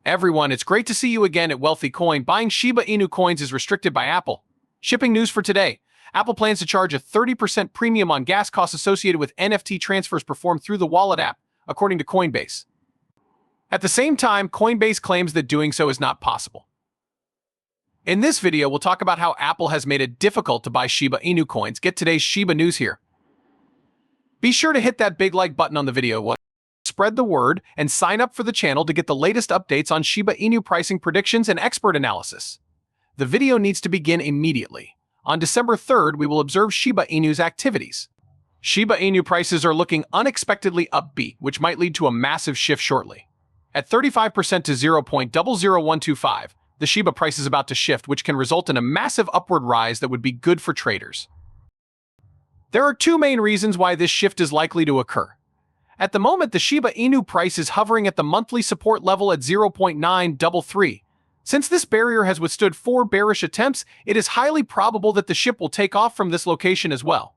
Everyone, it's great to see you again at Wealthy Coin. Buying Shiba Inu coins is restricted by Apple. Shipping news for today. Apple plans to charge a 30% premium on gas costs associated with NFT transfers performed through the wallet app, according to Coinbase. At the same time, Coinbase claims that doing so is not possible. In this video, we'll talk about how Apple has made it difficult to buy Shiba Inu coins. Get today's Shiba news here. Be sure to hit that big like button on the video. Spread the word and sign up for the channel to get the latest updates on Shiba Inu pricing predictions and expert analysis. The video needs to begin immediately. On December 3rd, we will observe Shiba Inu's activities. Shiba Inu prices are looking unexpectedly upbeat, which might lead to a massive shift shortly. At 35% to 0.00125, the Shiba price is about to shift, which can result in a massive upward rise that would be good for traders. There are two main reasons why this shift is likely to occur. At the moment, the Shiba Inu price is hovering at the monthly support level at 0.933. Since this barrier has withstood 4 bearish attempts, it is highly probable that the SHIB will take off from this location as well.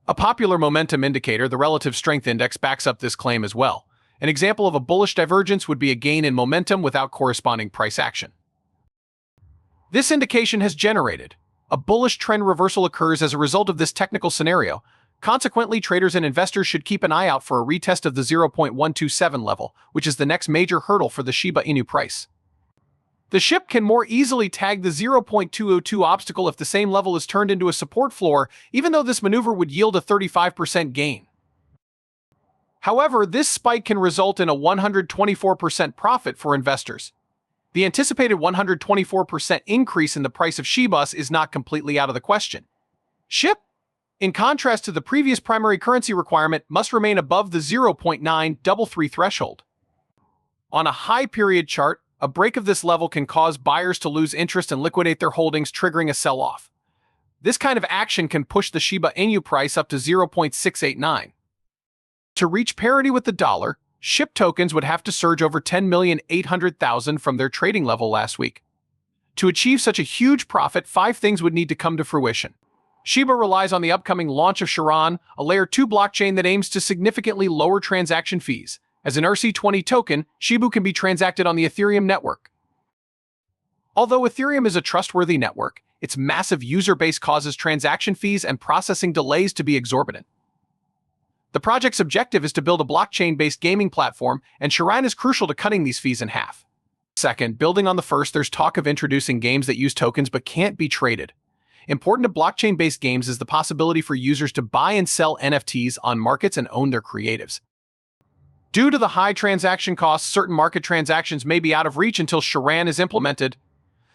A popular momentum indicator, the Relative Strength Index, backs up this claim as well. An example of a bullish divergence would be a gain in momentum without corresponding price action. This indication has generated. A bullish trend reversal occurs as a result of this technical scenario. Consequently, traders and investors should keep an eye out for a retest of the 0.127 level, which is the next major hurdle for the Shiba Inu price. The SHIB can more easily tag the 0.202 obstacle if the same level is turned into a support floor, even though this maneuver would yield a 35% gain. However, this spike can result in a 124% profit for investors. The anticipated 124% increase in the price of Shibas is not completely out of the question. SHIB, in contrast to the previous primary currency requirement, must remain above the 0.933 threshold. On a high period chart, a break of this level can cause buyers to lose interest and liquidate their holdings, triggering a sell-off. This kind of action can push the Shiba Inu price up to 0.689. To reach parity with the dollar, SHIB tokens would have to surge over 10,800,000 from their trading level last week. To achieve such a huge profit, 5 things would need to come to fruition. Shiba relies on the upcoming launch of Shibarium, a Layer 2 blockchain that aims to significantly lower transaction fees. As an ERC20 token, SHIB can be transacted on the Ethereum network. Although Ethereum is a trustworthy network, its massive user base causes transaction fees and processing delays to be exorbitant. The project's objective is to build a blockchain-based gaming platform, and Shibarium is crucial to cutting these fees in half. Second, building on the first, there's talk of introducing games that use tokens but can't be traded. Important to blockchain-based games is the possibility for users to buy and sell NFTs on markets and own their creatives. Due to the high transaction costs, certain market transactions may be out of reach until Shibarium is implemented.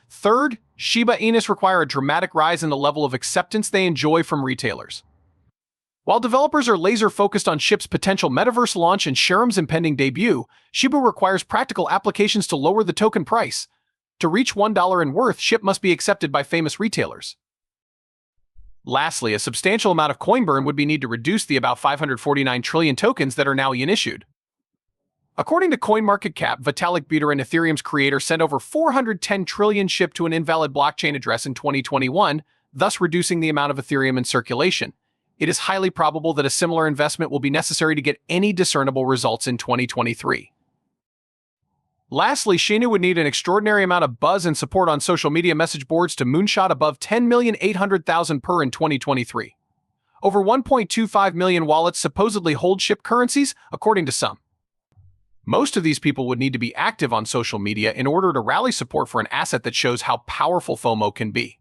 Third, Shiba Inus require a dramatic rise in the level of acceptance they enjoy from retailers. While developers are laser-focused on SHIB's potential metaverse launch and Shibarium's impending debut, Shiba requires practical applications to lower the token price. To reach $1 in worth, SHIB must be accepted by famous retailers. Lastly, a substantial amount of coin burn would be needed to reduce the about 549 trillion tokens that are now issued. According to CoinMarketCap, Vitalik Buterin, Ethereum's creator, sent over 410 trillion SHIB to an invalid blockchain address in 2021, thus reducing the amount of Ethereum in circulation. It is highly probable that a similar investment will be necessary to get any discernible results in 2023. Lastly, Shiba Inu would need an extraordinary amount of buzz and support on social media message boards to moonshot above 10,800,000 per in 2023. Over 1.25 million wallets supposedly hold SHIB currencies, according to some. Most of these people would need to be active on social media in order to rally support for an asset that shows how powerful FOMO can be.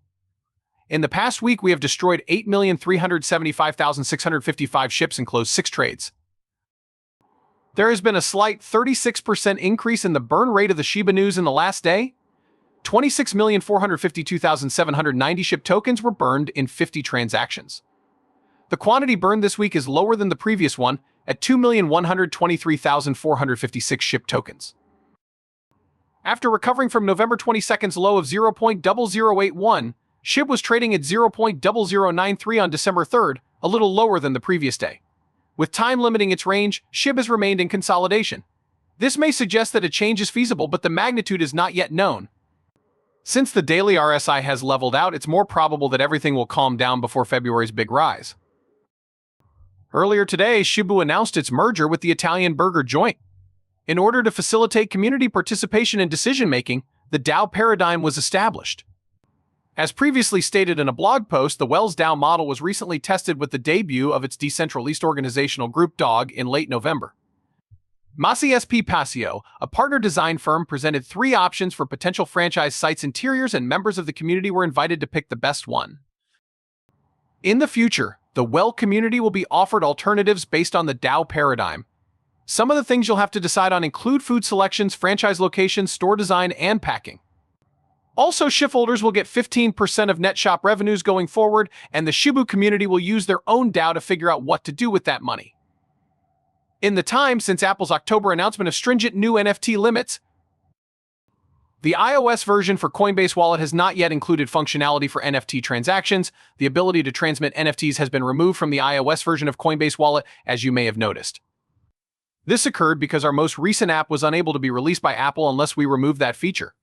In the past week, we have destroyed 8,375,655 SHIBs and closed 6 trades. There has been a slight 36% increase in the burn rate of the Shiba news in the last day. 26,452,790 SHIB tokens were burned in 50 transactions. The quantity burned this week is lower than the previous one, at 2,123,456 SHIB tokens. After recovering from November 22nd's low of 0.0081, SHIB was trading at 0.0093 on December 3rd, a little lower than the previous day. With time limiting its range, SHIB has remained in consolidation. This may suggest that a change is feasible, but the magnitude is not yet known. Since the daily RSI has leveled out, it's more probable that everything will calm down before February's big rise. Earlier today, SHIB announced its merger with the Italian burger joint. In order to facilitate community participation in decision-making, the DAO paradigm was established. As previously stated in a blog post, the Wells DAO model was recently tested with the debut of its decentralized organizational group DOG in late November. Masi SP Pasio, a partner design firm, presented 3 options for potential franchise sites' interiors, and members of the community were invited to pick the best one. In the future, the Well community will be offered alternatives based on the DAO paradigm. Some of the things you'll have to decide on include food selections, franchise locations, store design, and packing. Also, SHIB holders will get 15% of net shop revenues going forward, and the Shibu community will use their own DAO to figure out what to do with that money. In the time since Apple's October announcement of stringent new NFT limits, the iOS version for Coinbase Wallet has not yet included functionality for NFT transactions. The ability to transmit NFTs has been removed from the iOS version of Coinbase Wallet, as you may have noticed. This occurred because our most recent app was unable to be released by Apple unless we remove that feature.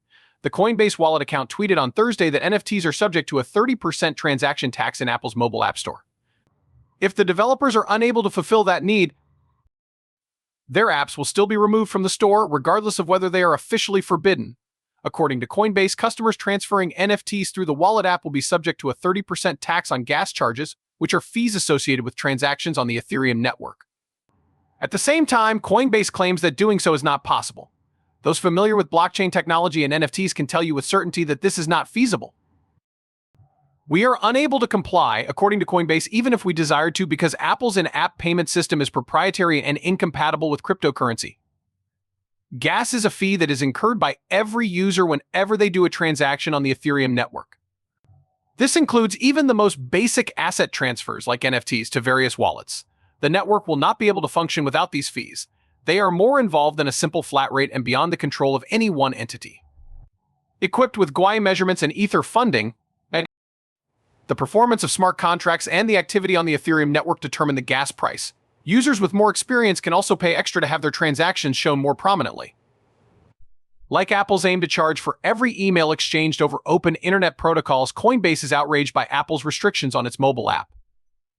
The Coinbase Wallet account tweeted on Thursday that NFTs are subject to a 30% transaction tax in Apple's mobile app store. If the developers are unable to fulfill that need, their apps will still be removed from the store, regardless of whether they are officially forbidden. According to Coinbase, customers transferring NFTs through the wallet app will be subject to a 30% tax on gas charges, which are fees associated with transactions on the Ethereum network. At the same time, Coinbase claims that doing so is not possible. Those familiar with blockchain technology and NFTs can tell you with certainty that this is not feasible. We are unable to comply, according to Coinbase, even if we desired to, because Apple's in-app payment system is proprietary and incompatible with cryptocurrency. Gas is a fee that is incurred by every user whenever they do a transaction on the Ethereum network. This includes even the most basic asset transfers like NFTs to various wallets. The network will not be able to function without these fees. They are more involved than a simple flat rate and beyond the control of any one entity. Equipped with GUI measurements and Ether funding, the performance of smart contracts and the activity on the Ethereum network determine the gas price. Users with more experience can also pay extra to have their transactions shown more prominently. Like Apple's aim to charge for every email exchanged over open internet protocols, Coinbase is outraged by Apple's restrictions on its mobile app.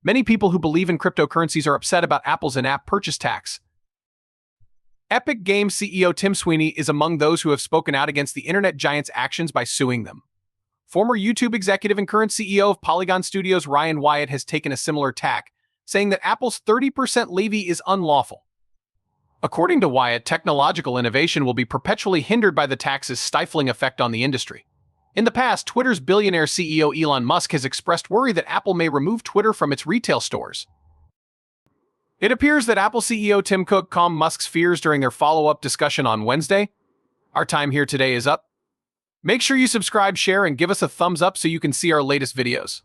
Many people who believe in cryptocurrencies are upset about Apple's in-app purchase tax. Epic Games CEO Tim Sweeney is among those who have spoken out against the internet giant's actions by suing them. Former YouTube executive and current CEO of Polygon Studios Ryan Wyatt has taken a similar tack, saying that Apple's 30% levy is unlawful. According to Wyatt, technological innovation will be perpetually hindered by the tax's stifling effect on the industry. In the past, Twitter's billionaire CEO Elon Musk has expressed worry that Apple may remove Twitter from its retail stores. It appears that Apple CEO Tim Cook calmed Musk's fears during their follow-up discussion on Wednesday. Our time here today is up. Make sure you subscribe, share, and give us a thumbs up so you can see our latest videos.